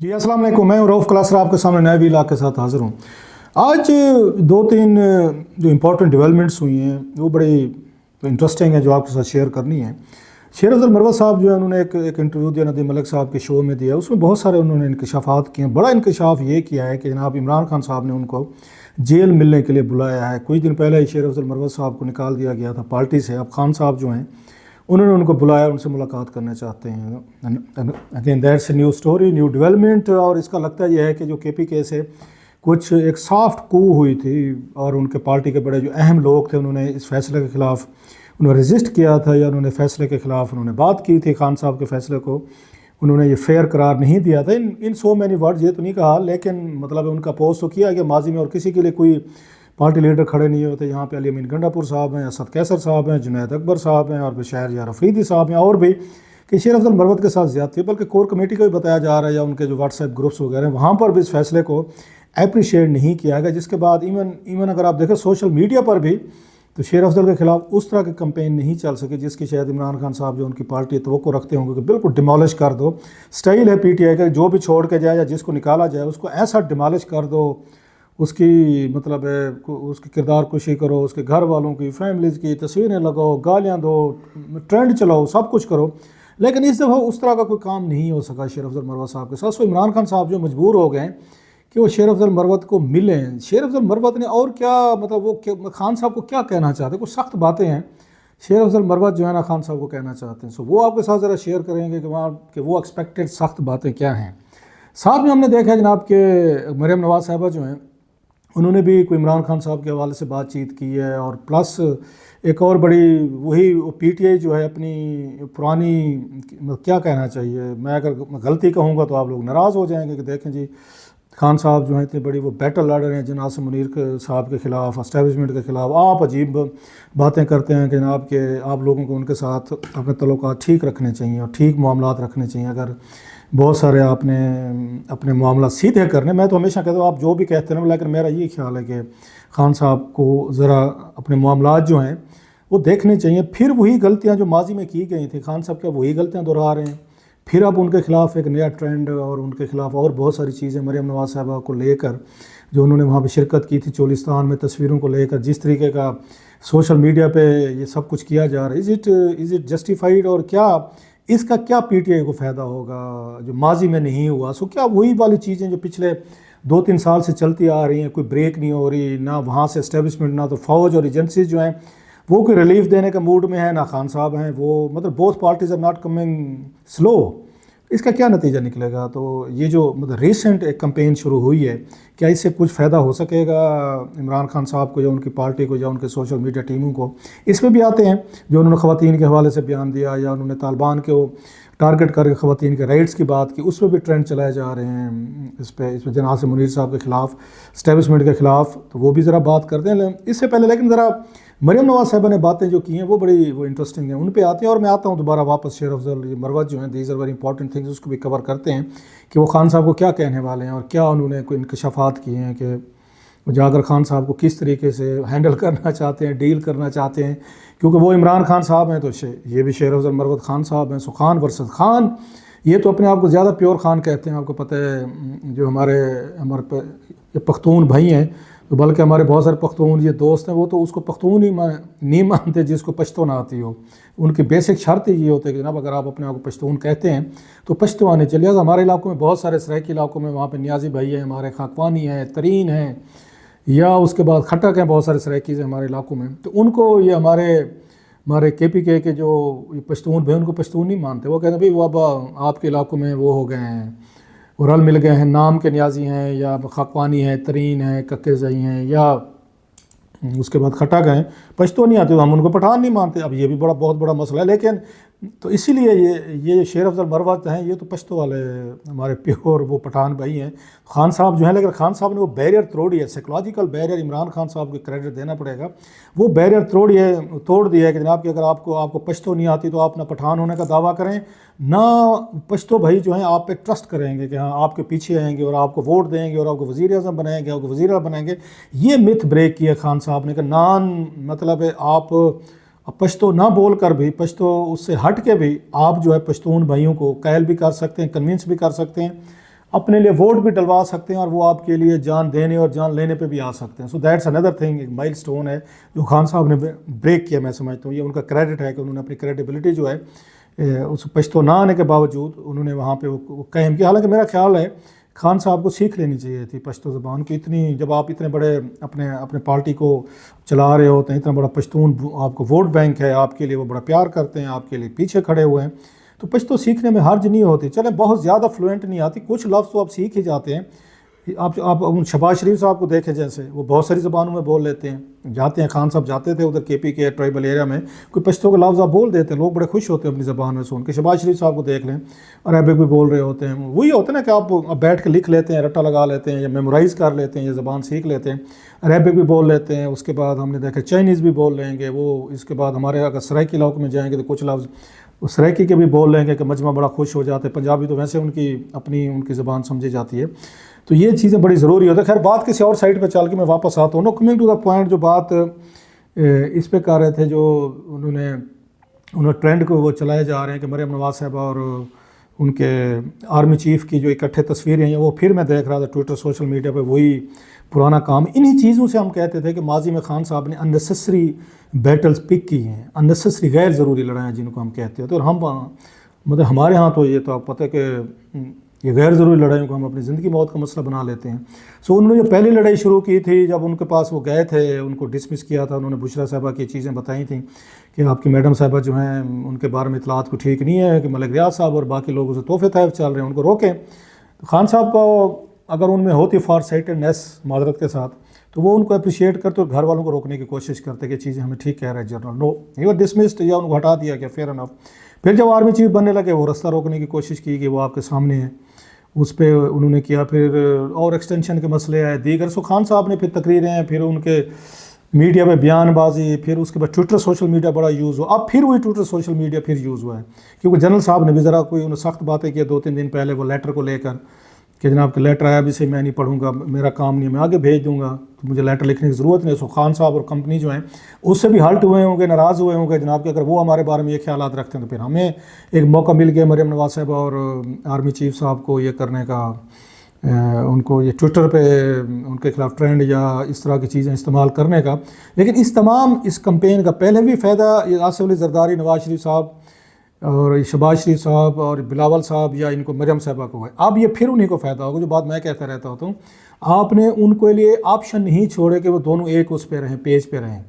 جی السلام علیکم، میں رؤف کلاسر آپ کے سامنے نئے ویلاگ کے ساتھ حاضر ہوں۔ آج دو تین جو امپورٹنٹ ڈیولپمنٹس ہوئی ہیں وہ بڑی انٹرسٹنگ ہیں جو آپ کے ساتھ شیئر کرنی ہے۔ شیر افضل مروت صاحب جو ہے انہوں نے ایک انٹرویو دیا ندیم ملک صاحب کے شو میں دیا، اس میں بہت سارے انہوں نے انکشافات کیے ہیں۔ بڑا انکشاف یہ کیا ہے کہ جناب عمران خان صاحب نے ان کو جیل ملنے کے لیے بلایا ہے۔ کچھ دن پہلے ہی شیر افضل مروت صاحب کو نکال دیا گیا تھا پارٹی سے۔ اب خان صاحب جو ہیں انہوں نے ان کو بلایا، ان سے ملاقات کرنا چاہتے ہیں۔ Again that's a new story, new development. اور اس کا لگتا یہ ہے کہ جو کے پی کے سے کچھ ایک سافٹ کو ہوئی تھی اور ان کے پارٹی کے بڑے جو اہم لوگ تھے انہوں نے اس فیصلے کے خلاف انہوں نے رجسٹ کیا تھا، یا انہوں نے فیصلے کے خلاف انہوں نے بات کی تھی۔ خان صاحب کے فیصلے کو انہوں نے یہ فیئر قرار نہیں دیا تھا۔ ان سو مینی ورڈز یہ تو نہیں کہا، لیکن مطلب ان کا پوسٹ تو کیا کہ ماضی میں اور کسی کے لیے کوئی پارٹی لیڈر کھڑے نہیں ہوتے۔ یہاں پہ علی امین گنڈا پور صاحب ہیں، اسد کیسر صاحب ہیں، جنید اکبر صاحب ہیں، اور بشیر یار افریدی صاحب ہیں، اور بھی کہ شیر افضل مروت کے ساتھ زیادتی ہے۔ بلکہ کور کمیٹی کو بھی بتایا جا رہا ہے یا ان کے جو واٹس ایپ گروپس وغیرہ ہیں وہاں پر بھی اس فیصلے کو اپریشیٹ نہیں کیا گیا، جس کے بعد ایون اگر آپ دیکھیں سوشل میڈیا پر بھی تو شیر افضل کے خلاف اس طرح کی کمپین نہیں چل سکی جس کی شاید عمران خان صاحب جو ان کی پارٹی توقع رکھتے ہوں گے کہ بالکل ڈیمالش کر دو۔ سٹائل ہے پی ٹی آئی کا، جو بھی چھوڑ کے جائے یا جس کو نکالا جائے اس کو ایسا ڈیمالش کر دو، اس کی مطلب ہے اس کی کردار کشی کرو، اس کے گھر والوں کی فیملیز کی تصویریں لگاؤ، گالیاں دو، ٹرینڈ چلاؤ، سب کچھ کرو۔ لیکن اس دفعہ اس طرح کا کوئی کام نہیں ہو سکا شیر افضل مروت صاحب کے ساتھ۔ سو عمران خان صاحب جو مجبور ہو گئے کہ وہ شیر افضل مروت کو ملیں۔ شیر افضل مروت نے اور کیا مطلب وہ خان صاحب کو کیا کہنا چاہتے ہیں، کچھ سخت باتیں ہیں شیر افضل مروت جو ہے نا خان صاحب کو کہنا چاہتے ہیں۔ سو وہ آپ کے ساتھ ذرا شیئر کریں گے کہ وہ ایکسپیکٹڈ سخت باتیں کیا ہیں۔ ساتھ میں ہم نے دیکھا جناب کہ مریم نواز صاحبہ جو ہیں انہوں نے بھی کوئی عمران خان صاحب کے حوالے سے بات چیت کی ہے، اور پلس ایک اور بڑی وہی پی ٹی آئی جو ہے اپنی پرانی کیا کہنا چاہیے، میں اگر غلطی کہوں گا تو آپ لوگ ناراض ہو جائیں گے کہ دیکھیں جی خان صاحب جو ہیں اتنی بڑی وہ بیٹل لڑ رہے ہیں جناب منیر صاحب کے خلاف، اسٹیبلشمنٹ کے خلاف۔ آپ عجیب باتیں کرتے ہیں کہ جناب کہ آپ لوگوں کو ان کے ساتھ اپنے تعلقات ٹھیک رکھنے چاہیے اور ٹھیک معاملات رکھنے چاہیے۔ اگر بہت سارے آپ نے اپنے معاملات سیدھے کرنے، میں تو ہمیشہ کہتا ہوں آپ جو بھی کہتے ہیں، لیکن میرا یہ خیال ہے کہ خان صاحب کو ذرا اپنے معاملات جو ہیں وہ دیکھنے چاہیے۔ پھر وہی غلطیاں جو ماضی میں کی گئی تھیں خان صاحب کیا وہی غلطیاں دہرا رہے ہیں؟ پھر اب ان کے خلاف ایک نیا ٹرینڈ اور ان کے خلاف اور بہت ساری چیزیں مریم نواز صاحبہ کو لے کر جو انہوں نے وہاں پہ شرکت کی تھی چولستان میں، تصویروں کو لے کر جس طریقے کا سوشل میڈیا پہ یہ سب کچھ کیا جا رہا ہے، از اٹ جسٹیفائیڈ؟ اور کیا اس کا کیا پی ٹی آئی کو فائدہ ہوگا جو ماضی میں نہیں ہوا؟ سو کیا وہی والی چیزیں جو پچھلے 2-3 سال سے چلتی آ رہی ہیں، کوئی بریک نہیں ہو رہی، نہ وہاں سے اسٹیبلشمنٹ نہ تو فوج اور ایجنسیز جو ہیں وہ کوئی ریلیف دینے کا موڈ میں ہے، نہ خان صاحب ہیں وہ، مطلب both parties are not coming slow. اس کا کیا نتیجہ نکلے گا؟ تو یہ جو مطلب ریسنٹ ایک کمپین شروع ہوئی ہے، کیا اس سے کچھ فائدہ ہو سکے گا عمران خان صاحب کو یا ان کی پارٹی کو یا ان کے سوشل میڈیا ٹیموں کو؟ اس میں بھی آتے ہیں جو انہوں نے خواتین کے حوالے سے بیان دیا، یا انہوں نے طالبان کو ٹارگٹ کر کے خواتین کے رائٹس کی بات کی، اس میں بھی ٹرینڈ چلائے جا رہے ہیں اس پہ جناب منیر صاحب کے خلاف، اسٹیبلشمنٹ کے خلاف، تو وہ بھی ذرا بات کرتے ہیں اس سے پہلے۔ لیکن ذرا مریم نواز صاحبہ نے باتیں جو کی ہیں وہ بڑی انٹرسٹنگ ہیں، ان پہ آتے ہیں۔ اور میں آتا ہوں دوبارہ واپس شیر افضل مروت جو ہیں، these are very important things, اس کو بھی کور کرتے ہیں کہ وہ خان صاحب کو کیا کہنے والے ہیں اور کیا انہوں نے کوئی انکشافات کیے ہیں کہ جاگر خان صاحب کو کس طریقے سے ہینڈل کرنا چاہتے ہیں، ڈیل کرنا چاہتے ہیں، کیونکہ وہ عمران خان صاحب ہیں تو یہ بھی شیر افضل مروت خان صاحب ہیں۔ سو خان ورسز خان، یہ تو اپنے آپ کو زیادہ پیور خان کہتے ہیں، آپ کو پتہ ہے جو ہمارے پختون بھائی ہیں، تو بلکہ ہمارے بہت سارے پختون یہ دوست ہیں وہ تو اس کو پختون ہی نہیں مانتے جس کو پشتو نہ آتی ہو۔ ان کی بیسک شرط ہی یہ ہوتی ہے کہ جناب اگر آپ اپنے آپ کو پشتون کہتے ہیں تو پشتو آنے چاہیے۔ ہمارے علاقوں میں بہت سارے سرائکی علاقوں میں وہاں پہ نیازی بھائی ہیں، ہمارے خاکوانی ہیں، ترین ہیں، یا اس کے بعد کھٹک ہیں، بہت سارے سرائکیز ہیں ہمارے علاقوں میں، تو ان کو یہ ہمارے کے پی کے جو پشتون بھائی ان کو پشتون نہیں مانتے۔ وہ کہتے ہیں بھائی وہ اب آپ کے علاقوں میں وہ ہو گئے ہیں، وہ رل مل گئے ہیں، نام کے نیازی ہیں، یا خاکوانی ہیں، ترین ہیں، ککے زئی ہیں، یا اس کے بعد کھٹک ہیں، پشتو نہیں آتے تو ہم ان کو پٹھان نہیں مانتے۔ اب یہ بھی بہت بڑا مسئلہ ہے، لیکن تو اسی لیے یہ شیر افضل مروت ہیں، یہ تو پشتو والے ہمارے پیور وہ پٹھان بھائی ہیں۔ خان صاحب جو ہیں، لیکن خان صاحب نے وہ بیریئر توڑی ہے، سائیکولوجیکل بیریئر، عمران خان صاحب کو کریڈٹ دینا پڑے گا، وہ بیریئر توڑ دیا ہے کہ جناب کہ اگر آپ کو پشتو نہیں آتی تو آپ نہ پٹھان ہونے کا دعویٰ کریں، نہ پشتو بھائی جو ہیں آپ پہ ٹرسٹ کریں گے کہ ہاں آپ کے پیچھے آئیں گے اور آپ کو ووٹ دیں گے اور آپ کو وزیر اعظم بنائیں گے، آپ کو وزیر اعظم بنائیں گے۔ یہ متھ بریک کیا خان صاحب نے کہ مطلب ہے آپ پشتو نہ بول کر بھی، پشتو اس سے ہٹ کے بھی آپ جو ہے پشتون بھائیوں کو قائل بھی کر سکتے ہیں، کنونس بھی کر سکتے ہیں، اپنے لیے ووٹ بھی ڈلوا سکتے ہیں اور وہ آپ کے لیے جان دینے اور جان لینے پہ بھی آ سکتے ہیں. سو دیٹس اندر تھنگ، ایک مائل سٹون ہے جو خان صاحب نے بریک کیا. میں سمجھتا ہوں یہ ان کا کریڈٹ ہے کہ انہوں نے اپنی کریڈیبلٹی جو ہے اس پشتو نہ آنے کے باوجود انہوں نے وہاں پہ وہ قائم کیا. حالانکہ میرا خیال ہے خان صاحب کو سیکھ لینی چاہیے تھی پشتو زبان کی. اتنی جب آپ اتنے بڑے اپنے پارٹی کو چلا رہے ہوتے ہیں، اتنا بڑا پشتون آپ کو ووٹ بینک ہے، آپ کے لیے وہ بڑا پیار کرتے ہیں، آپ کے لیے پیچھے کھڑے ہوئے ہیں، تو پشتو سیکھنے میں حرج نہیں ہوتی. چلیں بہت زیادہ فلوئنٹ نہیں آتی، کچھ لفظ تو آپ سیکھ ہی جاتے ہیں. آپ شہباز شریف صاحب کو دیکھیں، جیسے وہ بہت ساری زبانوں میں بول لیتے ہیں. جاتے ہیں خان صاحب جاتے تھے ادھر کے کے ٹرائبل ایریا میں، کوئی پشتو کا لفظ آپ بول دیتے ہیں، لوگ بڑے خوش ہوتے ہیں اپنی زبان میں سن کے. شہباز شریف صاحب کو دیکھ لیں، عربک بھی بول رہے ہوتے ہیں. وہی ہوتا ہے نا کہ آپ بیٹھ کے لکھ لیتے ہیں، رٹا لگا لیتے ہیں یا میمورائز کر لیتے ہیں یا زبان سیکھ لیتے ہیں. عربک بھی بول لیتے ہیں. اس کے بعد ہم نے دیکھا چائنیز بھی بول لیں گے وہ. اس کے بعد ہمارے اگر سرائکی علاقے میں جائیں گے تو کچھ لفظ سرائکی کے بھی بول لیں گے کہ مجمع بڑا خوش ہو جاتے ہیں. پنجابی تو ویسے ان کی زبان سمجھی جاتی ہے. تو یہ چیزیں بڑی ضروری ہوتی ہے. خیر بات کسی اور سائٹ پہ چل کے میں واپس آتا ہوں. کمنگ ٹو دا پوائنٹ، جو بات اس پہ کر رہے تھے، جو انہوں ٹرینڈ کو وہ چلائے جا رہے ہیں کہ مریم نواز صاحبہ اور ان کے آرمی چیف کی جو اکٹھے تصویریں ہیں وہ پھر میں دیکھ رہا تھا ٹویٹر سوشل میڈیا پہ، وہی پرانا کام. انہی چیزوں سے ہم کہتے تھے کہ ماضی میں خان صاحب نے اننیسیسری بیٹلز پک کی ہیں، اننیسیسری غیر ضروری لڑائیاں جن کو ہم کہتے ہیں. اور ہم مطلب ہمارے ہاں تو یہ تو آپ پتہ ہے کہ یہ غیر ضروری لڑائیوں کو ہم اپنی زندگی موت کا مسئلہ بنا لیتے ہیں. سو انہوں نے جو پہلی لڑائی شروع کی تھی، جب ان کے پاس وہ گئے تھے، ان کو ڈسمس کیا تھا، انہوں نے بشرا صاحبہ کی چیزیں بتائی تھیں کہ آپ کی میڈم صاحبہ جو ہیں ان کے بارے میں اطلاعات کو ٹھیک نہیں ہے، کہ ملک ریاض صاحب اور باقی لوگوں سے تحفے طائف چل رہے ہیں، ان کو روکیں. خان صاحب کو اگر ان میں ہوتی فار سائٹڈنیس معذرت کے ساتھ، تو وہ ان کو اپریشیٹ کرتے اور گھر والوں کو روکنے کی کوشش کرتے کہ چیزیں ہمیں ٹھیک کہہ رہے ہیں general. No, he was dismissed یا ان کو ہٹا دیا گیا، فیئر انف. پھر جب آرمی چیف بننے لگے وہ رستہ روکنے کی کوشش کی کہ وہ آپ کے سامنے ہے، اس پہ انہوں نے کیا. پھر اور ایکسٹینشن کے مسئلے آئے دیگر. سو خان صاحب نے پھر تقریریں، پھر ان کے میڈیا میں بیان بازی، پھر اس کے بعد ٹویٹر سوشل میڈیا بڑا یوز ہوا. اب پھر وہی ٹویٹر سوشل میڈیا پھر یوز ہوا ہے، کیونکہ جنرل صاحب نے بھی ذرا کوئی انہوں سخت باتیں کی 2-3 دن پہلے وہ لیٹر کو لے کر کہ جناب کہ لیٹر آیا بھی سے میں نہیں پڑھوں گا، میرا کام نہیں ہے، میں آگے بھیج دوں گا، تو مجھے لیٹر لکھنے کی ضرورت نہیں. سو خان صاحب اور کمپنی جو ہیں اس سے بھی ہلٹ ہوئے ہوں گے، ناراض ہوئے ہوں گے جناب کہ اگر وہ ہمارے بارے میں یہ خیالات رکھتے ہیں تو پھر ہمیں ایک موقع مل گیا مریم نواز صاحبہ اور آرمی چیف صاحب کو یہ کرنے کا، ان کو یہ ٹویٹر پہ ان کے خلاف ٹرینڈ یا اس طرح کی چیزیں استعمال کرنے کا. لیکن اس کمپین کا پہلے بھی فائدہ آصف علی زرداری، نواز شریف صاحب اور شہباز شریف صاحب اور بلاول صاحب یا ان کو مریم صاحبہ کو ہے. اب یہ پھر انہیں کو فائدہ ہوگا. جو بات میں کہتا رہتا ہوتا ہوں، آپ نے ان کے لیے آپشن نہیں چھوڑے کہ وہ دونوں ایک اس پہ رہیں، پیج پہ رہیں.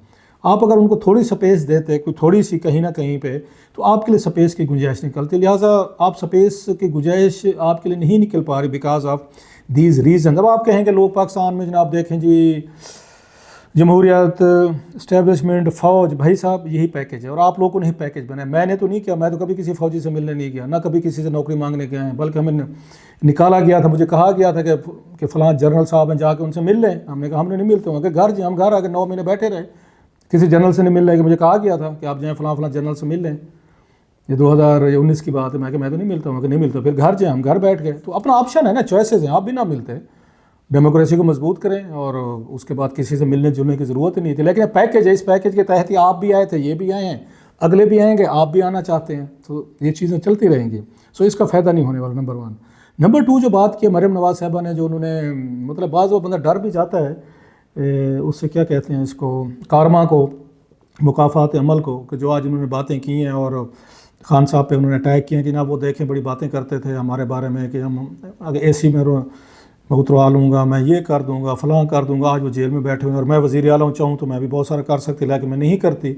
آپ اگر ان کو تھوڑی سپیس دیتے، کوئی تھوڑی سی کہیں نہ کہیں پہ، تو آپ کے لیے سپیس کی گنجائش نکلتی. لہٰذا آپ سپیس کی گنجائش آپ کے لیے نہیں نکل پا رہی بیکاز آف دیز ریزن. اب آپ کہیں کہ لوگ پاکستان میں جناب دیکھیں جی جمہوریت، اسٹیبلشمنٹ، فوج، بھائی صاحب یہی پیکیج ہے اور آپ لوگوں نے ہی پیکیج بنایا. میں نے تو نہیں کیا، میں تو کبھی کسی فوجی سے ملنے نہیں گیا، نہ کبھی کسی سے نوکری مانگنے گئے ہیں، بلکہ ہمیں نکالا گیا تھا. مجھے کہا گیا تھا کہ فلاں جنرل صاحب ہیں، جا کے ان سے مل لیں. ہم نے کہا ہم نے نہیں ملتے ہوں کہ گھر جی، ہم گھر آ کے 9 مہینے بیٹھے رہے، کسی جنرل سے نہیں مل رہے. کہ مجھے کہا گیا تھا کہ آپ جائیں فلاں جنرل سے مل لیں. یہ 2019 کی بات ہے. میں تو نہیں ملتا ہوں، کہ نہیں ملتا. پھر گھر جائیں، ہم گھر بیٹھ گئے. تو اپنا آپشن ہے نا، چوائسیز ہیں. آپ بھی نہ ملتے، ڈیموکریسی کو مضبوط کریں اور اس کے بعد کسی سے ملنے جلنے کی ضرورت ہی نہیں تھی. لیکن پیکیج ہے، اس پیکیج کے تحت ہی آپ بھی آئے تھے، یہ بھی آئے ہیں، اگلے بھی آئیں گے، آپ بھی آنا چاہتے ہیں، تو یہ چیزیں چلتی رہیں گی. سو اس کا فائدہ نہیں ہونے والا. نمبر 1. نمبر 2 جو بات کی مریم نواز صاحبہ نے، جو انہوں نے مطلب بعض وہ بندہ ڈر بھی جاتا ہے اس سے، کیا کہتے ہیں اس کو، کارما کو، مکافات عمل کو، کہ جو آج انہوں نے باتیں کی ہیں اور خان صاحب پہ انہوں نے اٹیک کیے ہیں. جناب وہ دیکھیں بڑی باتیں کرتے تھے ہمارے بارے میں کہ ہم اگر اے سی میں اتروا لوں گا، میں یہ کر دوں گا، فلاں کر دوں گا. آج وہ جیل میں بیٹھے ہوئے ہیں اور میں وزیر اعلیٰ چاہوں تو میں بھی بہت سارا کر سکتی، لیکن میں نہیں کرتی.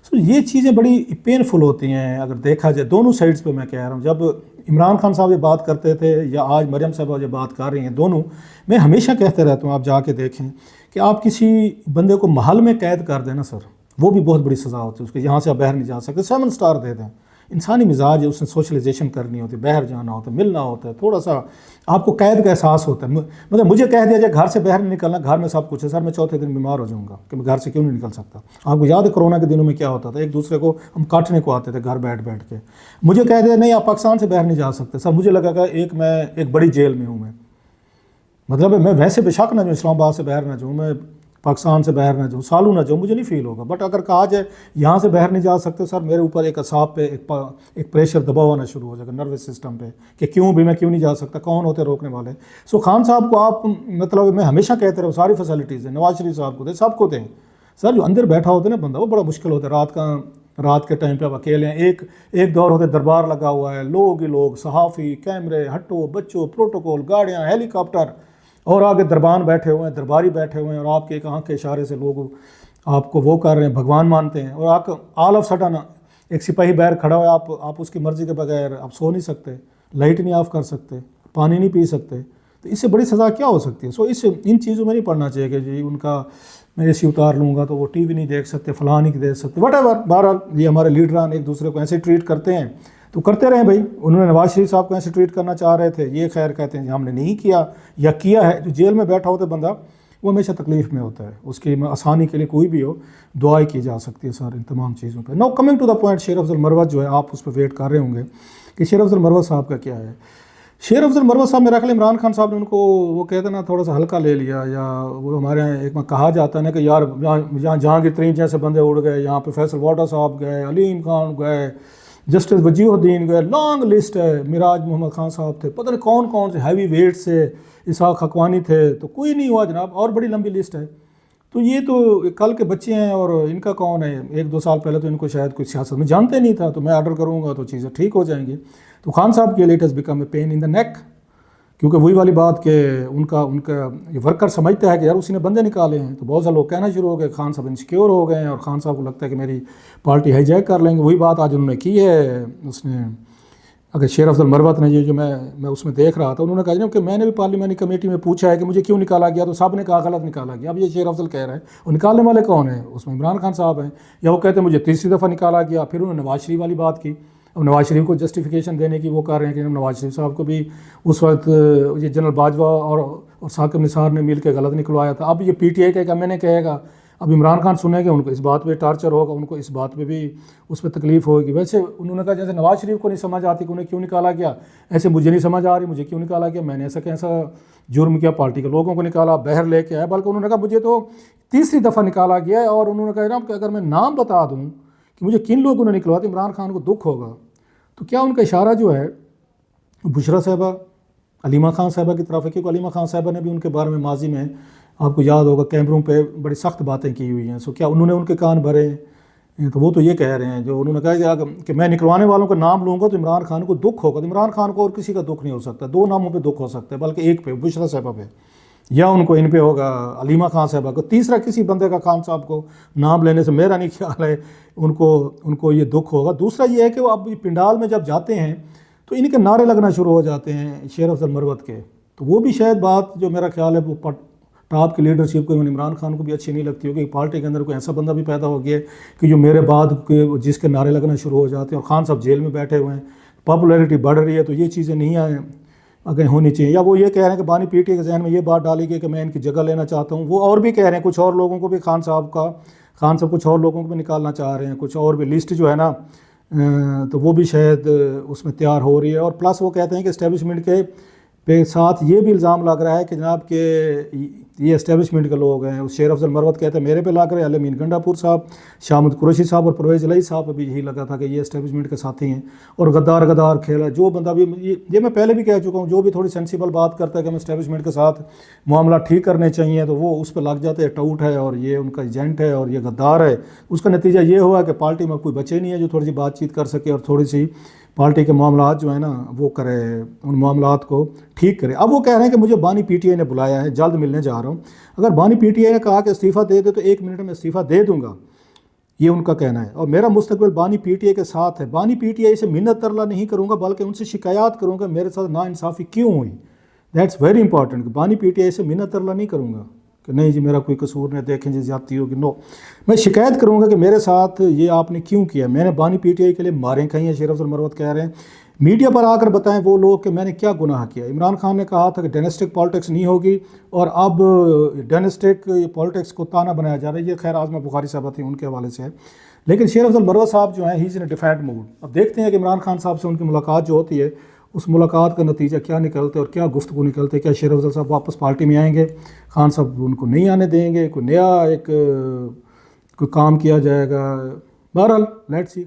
سو یہ چیزیں بڑی پینفل ہوتی ہیں اگر دیکھا جائے دونوں سائڈز پہ. میں کہہ رہا ہوں جب عمران خان صاحب یہ بات کرتے تھے یا آج مریم صاحبہ جو بات کر رہی ہیں، دونوں میں ہمیشہ کہتے رہتا ہوں، آپ جا کے دیکھیں کہ آپ کسی بندے کو محل میں قید کر دیں نا سر، وہ بھی بہت بڑی سزا ہوتی ہے اس کے. یہاں سے آپ باہر نہیں جا سکتے. 7 سٹار دے دیں. انسانی مزاج ہے، اس نے سوشلائزیشن کرنی ہوتی ہے، باہر جانا ہوتا ہے، ملنا ہوتا ہے، تھوڑا سا آپ کو قید کا احساس ہوتا ہے. مطلب مجھے کہہ دیا جائے گھر سے باہر نہیں نکلنا، گھر میں سب کچھ ہے سر، میں چوتھے دن بیمار ہو جاؤں گا کہ میں گھر سے کیوں نہیں نکل سکتا. آپ کو یاد ہے کرونا کے دنوں میں کیا ہوتا تھا؟ ایک دوسرے کو ہم کاٹنے کو آتے تھے گھر بیٹھ کے. مجھے کہہ دیا نہیں آپ پاکستان سے باہر نہیں جا سکتے سر، مجھے لگا کہ میں ایک بڑی جیل میں ہوں. میں مطلب میں ویسے بے شک نہ جو اسلام آباد سے باہر نہ جاؤں، میں پاکستان سے باہر نہ جاؤ، سالوں نہ جاؤ، مجھے نہیں فیل ہوگا. بٹ اگر کہا جائے یہاں سے باہر نہیں جا سکتے سر، میرے اوپر ایک اعصاب پہ ایک پریشر دباؤ ہونا شروع ہو جائے گا نروس سسٹم پہ کہ کیوں بھی میں کیوں نہیں جا سکتا، کون ہوتے روکنے والے. سو خان صاحب کو آپ مطلب میں ہمیشہ کہتے رہا ساری فیسلٹیز ہیں، نواز شریف صاحب کو دیں، سب کو دیں سر. جو اندر بیٹھا ہوتا ہے نا بندہ، وہ بڑا مشکل ہوتا ہے. رات کے ٹائم پہ آپ اکیلے ہیں، ایک دور ہوتے دربار لگا ہوا ہے، لوگ ہی لوگ، صحافی، کیمرے، ہٹو بچوں، پروٹوکول، گاڑیاں، ہیلی کاپٹر، اور آگے دربان بیٹھے ہوئے ہیں، درباری بیٹھے ہوئے ہیں، اور آپ کے ایک آنکھ کے اشارے سے لوگ آپ کو وہ کر رہے ہیں، بھگوان مانتے ہیں. اور آپ آل آف سڈن ایک سپاہی باہر کھڑا ہوا ہے، آپ اس کی مرضی کے بغیر آپ سو نہیں سکتے، لائٹ نہیں آف کر سکتے، پانی نہیں پی سکتے. تو اس سے بڑی سزا کیا ہو سکتی ہے؟ سو ان چیزوں میں نہیں پڑھنا چاہیے کہ جی ان کا میں اے سی اتار لوں گا تو وہ ٹی وی نہیں دیکھ سکتے، فلاں نہیں دیکھ سکتے، وٹ ایور. بہرحال یہ ہمارے لیڈران ایک دوسرے کو ایسے ٹریٹ کرتے ہیں تو کرتے رہیں بھائی. انہوں نے نواز شریف صاحب کو ایسے ٹریٹ کرنا چاہ رہے تھے، یہ خیر کہتے ہیں ہم نے نہیں کیا یا کیا ہے. جو جیل میں بیٹھا ہوتا ہے بندہ وہ ہمیشہ تکلیف میں ہوتا ہے، اس کی آسانی کے لیے کوئی بھی ہو دعائیں کی جا سکتی ہے سر ان تمام چیزوں پہ. Now coming to the point, Sher Afzal Marwat جو ہے آپ اس پہ ویٹ کر رہے ہوں گے کہ شیر افضل مروت صاحب کا کیا ہے. شیر افضل مروت صاحب میرا خیال عمران خان صاحب نے ان کو وہ کہتے ہیں نا تھوڑا سا ہلکا لے لیا، یا وہ ہمارے یہاں ایک میں کہا جاتا ہے نا کہ یار یہاں جہانگیر ترین جیسے بندے اڑ گئے، یہاں پہ فیصل واٹا صاحب گئے، علیم خان گئے، جسٹس وجیہ الدین گئے، لانگ لسٹ ہے، میراج محمد خان صاحب تھے، پتہ نہیں کون کون سے ہیوی ویٹ سے، اسحاق حقوانی تھے، تو کوئی نہیں ہوا جناب، اور بڑی لمبی لسٹ ہے. تو یہ تو کل کے بچے ہیں اور ان کا کون ہے؟ 1-2 سال پہلے تو ان کو شاید کوئی سیاست میں جانتے نہیں تھا، تو میں آرڈر کروں گا تو چیزیں ٹھیک ہو جائیں گی. تو خان صاحب کے لیے it has become a pain in the neck, کیونکہ وہی والی بات کہ ان کا یہ ورکر سمجھتا ہے کہ یار اسی نے بندے نکالے ہیں. تو بہت سارے لوگ کہنا شروع ہو گئے خان صاحب انسیکیور ہو گئے ہیں اور خان صاحب کو لگتا ہے کہ میری پارٹی ہائی جیک کر لیں گے. وہی بات آج انہوں نے کی ہے. اس نے اگر شیر افضل مروت نے یہ جو میں اس میں دیکھ رہا تھا، انہوں نے کہا کہ میں نے بھی پارلیمانی کمیٹی میں پوچھا ہے کہ مجھے کیوں نکالا گیا، تو سب نے کہا غلط نکالا گیا. اب یہ شیر افضل کہہ رہے ہیں، اور نکالنے والے کون ہیں؟ اس میں عمران خان صاحب ہیں. یا وہ کہتے ہیں مجھے تیسری دفعہ نکالا گیا. پھر انہوں نے نواز شریف والی بات کی. اب نواز شریف کو جسٹیفیکیشن دینے کی وہ کر رہے ہیں کہ نواز شریف صاحب کو بھی اس وقت یہ جنرل باجوہ اور ثاقب نثار نے مل کے غلط نکلوایا تھا. اب یہ پی ٹی آئی کا میں نے کہے گا، اب عمران خان سنیں گے، ان کو اس بات پہ ٹارچر ہوگا، ان کو اس بات پہ بھی اس پہ تکلیف ہوگی. ویسے انہوں نے کہا جیسے نواز شریف کو نہیں سمجھ آتی کہ انہیں کیوں نکالا گیا، ایسے مجھے نہیں سمجھ آ رہی مجھے کیوں نکالا گیا، میں نے ایسا جرم کیا، پارٹی کے لوگوں کو نکالا، باہر لے کے آیا. بلکہ انہوں نے کہا مجھے تو تیسری دفعہ نکالا گیا ہے، اور انہوں نے کہا کہ اگر میں نام بتا دوں کہ مجھے کن لوگوں نے نکلوا تو عمران خان کو دکھ ہوگا. تو کیا ان کا اشارہ جو ہے بشرا صاحبہ، علیمہ خان صاحبہ کی طرف ہے؟ کیونکہ علیمہ خان صاحبہ نے بھی ان کے بارے میں ماضی میں آپ کو یاد ہوگا کیمروں پہ بڑی سخت باتیں کی ہوئی ہیں. سو کیا انہوں نے ان کے کان بھرے ہیں؟ تو وہ تو یہ کہہ رہے ہیں، جو انہوں نے کہا کہ میں نکلوانے والوں کا نام لوں گا تو عمران خان کو دکھ ہوگا. تو عمران خان کو اور کسی کا دکھ نہیں ہو سکتا، 2 ناموں پہ دکھ ہو سکتا ہے، بلکہ ایک پہ، بشرا صاحبہ پہ، یا ان کو ان پہ ہوگا علیمہ خان صاحبہ کو. تیسرا کسی بندے کا خان صاحب کو نام لینے سے میرا نہیں خیال ہے ان کو یہ دکھ ہوگا. دوسرا یہ ہے کہ وہ اب پنڈال میں جب جاتے ہیں تو ان کے نعرے لگنا شروع ہو جاتے ہیں شیر افضل مروت کے. تو وہ بھی شاید بات جو میرا خیال ہے وہ ٹاپ کی لیڈرشپ کو عمران خان کو بھی اچھی نہیں لگتی ہوگی. پارٹی کے اندر کوئی ایسا بندہ بھی پیدا ہو گیا کہ جو میرے بعد کے جس کے نعرے لگنا شروع ہو جاتے ہیں، اور خان صاحب جیل میں بیٹھے ہوئے ہیں، پاپولیرٹی بڑھ رہی ہے. تو یہ چیزیں نہیں آئیں اگر ہونی چاہیے. یا وہ یہ کہہ رہے ہیں کہ بانی پی ٹی آئی کے ذہن میں یہ بات ڈالی گئی کہ میں ان کی جگہ لینا چاہتا ہوں. وہ اور بھی کہہ رہے ہیں، کچھ اور لوگوں کو بھی خان صاحب کچھ اور لوگوں کو بھی نکالنا چاہ رہے ہیں، کچھ اور بھی لسٹ جو ہے نا تو وہ بھی شاید اس میں تیار ہو رہی ہے. اور پلس وہ کہتے ہیں کہ اسٹیبلشمنٹ کے پہ ساتھ یہ بھی الزام لگ رہا ہے کہ جناب کہ یہ اسٹیبلشمنٹ کے لوگ ہیں. شیر افضل مروت کہتے ہیں میرے پہ لگ رہے ہیں، علامین گنڈا پور صاحب، شامد قریشی صاحب اور پرویز الہی صاحب پہ بھی یہی لگا تھا کہ یہ اسٹیبلشمنٹ کے ساتھی ہیں اور غدار کھیلا. جو بندہ بھی یہ میں پہلے بھی کہہ چکا ہوں، جو بھی تھوڑی سینسیبل بات کرتا ہے کہ ہم اسٹیبلشمنٹ کے ساتھ معاملہ ٹھیک کرنے چاہیے تو وہ اس پہ لگ جاتے ہیں، ٹاؤٹ ہے اور یہ ان کا ایجنٹ ہے اور یہ غدار ہے. اس کا نتیجہ یہ ہوا کہ پارٹی میں کوئی بچے نہیں ہے جو تھوڑی سی بات چیت کر سکے اور تھوڑی سی پارٹی کے معاملات جو ہیں نا وہ کرے، ان معاملات کو ٹھیک کرے. اب وہ کہہ رہے ہیں کہ مجھے بانی پی ٹی آئی نے بلایا ہے، جلد ملنے جا رہا ہوں. اگر بانی پی ٹی آئی نے کہا کہ استعفیٰ دے دے تو 1 منٹ میں استعفیٰ دے دوں گا، یہ ان کا کہنا ہے. اور میرا مستقبل بانی پی ٹی آئی کے ساتھ ہے. بانی پی ٹی آئی سے منت ترلا نہیں کروں گا، بلکہ ان سے شکایات کروں گا میرے ساتھ ناانصافی کیوں ہوئی. That's very important. بانی پی ٹی آئی سے منت ترلا نہیں کروں گا کہ نہیں جی میرا کوئی قصور نہیں، دیکھیں جی زیادتی ہوگی. نو، میں شکایت کروں گا کہ میرے ساتھ یہ آپ نے کیوں کیا. میں نے بانی پی ٹی آئی کے لیے ماریں کھائی ہیں، شیر افضل مروت کہہ رہے ہیں. میڈیا پر آ کر بتائیں وہ لوگ کہ میں نے کیا گناہ کیا. عمران خان نے کہا تھا کہ ڈائنسٹک پالیٹکس نہیں ہوگی، اور اب ڈائنسٹک پالیٹکس کو تانا بنایا جا رہا ہے. یہ خیر آزمہ بخاری صاحبہ تھی، ان کے حوالے سے ہے. لیکن شیر افضل مروت صاحب جو ہیں ہی از ان ڈیفینڈ موڈ. اب دیکھتے ہیں کہ عمران خان صاحب سے ان کی ملاقات جو ہوتی ہے اس ملاقات کا نتیجہ کیا نکلتے اور کیا گفتگو نکلتے. کیا شیر افضل صاحب واپس پارٹی میں آئیں گے, خان صاحب ان کو نہیں آنے دیں گے, کوئی نیا ایک کوئی کام کیا جائے گا. بہرحال لیٹس سی.